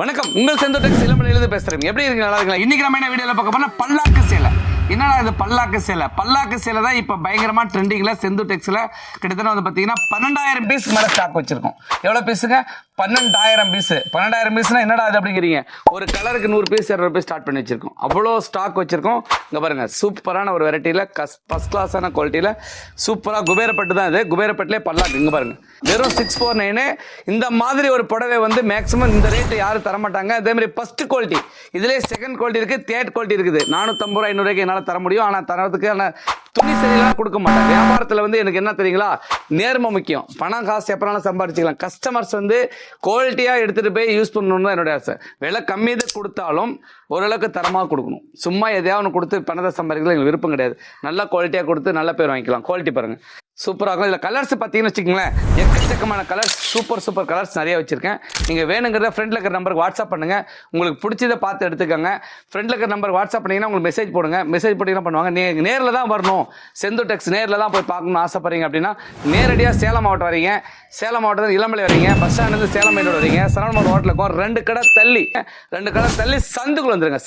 வணக்கம், உங்கள் செந்தூர் டெக்ஸ் இளமலை எழுதி பேசுறேன். எப்படி இருக்கீங்க? நல்லா இருக்கீங்களா? இன்னைக்கு நம்ம என்ன வீடியோல பார்க்க போனா பல்லாக்கு சேலை. என்னடா இது பல்லாக்கு சேலை? பல்லாக்கு சேலை தான் இப்போ பயங்கரமா ட்ரெண்டிங்ல செந்தூர் டெக்ஸ்ல கிட்டத்தட்ட வந்து பாத்தீங்கன்னா 12,000 பீஸ் மேல ஸ்டாக் வச்சிருக்கோம். எவ்வளவு பீஸுங்க? 12,000 பீஸ். 12,000 பீஸ்னா என்னடா அது அப்படிங்கிறீங்க? ஒரு கலருக்கு 100 பீஸ் 200 பீஸ் ஸ்டார்ட் பண்ணி வச்சிருக்கோம். அவ்வளோ ஸ்டாக் வச்சிருக்கோம். இங்க பாருங்க, சூப்பரான ஒரு வெரைட்டியில ஃபர்ஸ்ட் கிளாஸான குவாலிட்டியில சூப்பரா குபேரப்பட்டு தான் இது. குபேரப்பட்டுலேயே பல்லாக்கு. இங்க பாருங்க, வெறும் 649. இந்த மாதிரி ஒரு புடவை வந்து மேக்ஸிமம் இந்த ரேட் யாரும் தரமாட்டாங்க. அதே மாதிரி ஃபர்ஸ்ட் குவாலிட்டி, இதுலேயே செகண்ட் குவாலிட்டி இருக்கு, தேர்ட் குவாலிட்டி இருக்குது. 450 ரூபாய் 500 என்னால் தர முடியும். ஆனால் தரத்துக்கு துணி சரியெல்லாம் கொடுக்க மாட்டேன். வியாபாரத்தில் வந்து எனக்கு என்ன தெரியுங்களா, நேர்மை முக்கியம். பணம் காசு எப்பனாலும் சம்பாதிச்சுக்கலாம். கஸ்டமர்ஸ் வந்து குவாலிட்டியாக எடுத்துகிட்டு போய் யூஸ் பண்ணணும்னு தான் என்னுடைய ஆசை. விலை கம்மி தான் கொடுத்தாலும் ஓரளவுக்கு தரமாக கொடுக்கணும். சும்மா எதையாவது ஒன்று கொடுத்து பணத்தை சம்பாதிக்கலாம் எங்களுக்கு விருப்பம் கிடையாது. நல்லா குவாலிட்டியாக கொடுத்து நல்ல பேர் வாங்கிக்கலாம். குவாலிட்டி பாருங்கள், சூப்பராக இருக்கும். இதில் கலர்ஸ் பார்த்தீங்கன்னு வச்சுக்கோங்களேன், எக்கச்சக்கமான கலர்ஸ், சூப்பர் கலர்ஸ் நிறைய வச்சுருக்கேன். நீங்கள் வேணுங்கிறத ஃப்ரெண்டில் இருக்கிற நம்பருக்கு வாட்ஸ்அப் பண்ணுங்கள். உங்களுக்கு பிடிச்சதை பார்த்து எடுத்துக்கோங்க. ஃப்ரெண்டில் இருக்கிற நம்பருக்கு வாட்ஸ்அப் பண்ணிங்கன்னா உங்களுக்கு மெசேஜ் போடுங்க. மெசேஜ் போட்டிங்கன்னா பண்ணுவாங்க. நேரில் தான் வரணும், செந்தூர் டெக்ஸ் நேரில் தான் போய் பார்க்கணும்னு ஆசைப்படுறீங்க அப்படின்னா நேரடியாக சேலம் மாவட்டம் வரீங்க. சேலம் மாவட்டத்தில் இளமலை வரீங்க, பஸ் ஸ்டாண்ட்லேருந்து சேலம் மைரோடு வரீங்க, சரவணபவன் ஹோட்டல் இருக்கும். 2 கடை தள்ளி சந்துக்குள்ள வந்துருங்க.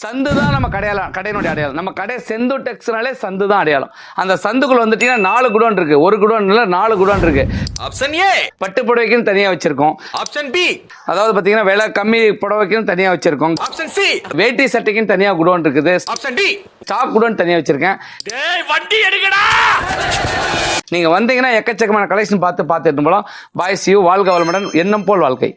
சந்து தான் நம்ம கடையினுடைய அடையாளம். நம்ம கடை செந்தூர் டெக்ஸ்னாலே சந்து தான் அடையாளம். அந்த சந்துக்குள்ள வந்துட்டீங்கன்னா 4 குடோன் இருக்கு. 1 குடோன் இல்ல, 4 குடோன் இருக்கு. ஆப்ஷன் ஏ, பட்டு புடவைக்குன்னு தனியா வச்சிருக்கோம். ஆப்ஷன் பி, அதாவது பாத்தீங்கன்னா விலை கம்மி புடவைக்குன்னு தனியா வச்சிருக்கோம். ஆப்ஷன் சி, வேட்டி சட்டைக்குன்னு தனியா குடோன் இருக்குது. ஆப்ஷன் டி, ஸ்டாக் குடோன் தனியா வச்சிருக்கேன். டேய் வண்டி எடுங்கடா. நீங்க வந்தீங்கன்னா எக்கச்சக்கமான கலெக்ஷன் பார்த்து எடுத்து போலாம். பாய்ஸ் யூ, வாழ்க வளமுடன், எண்ணம் போல் வாழ்க்கை.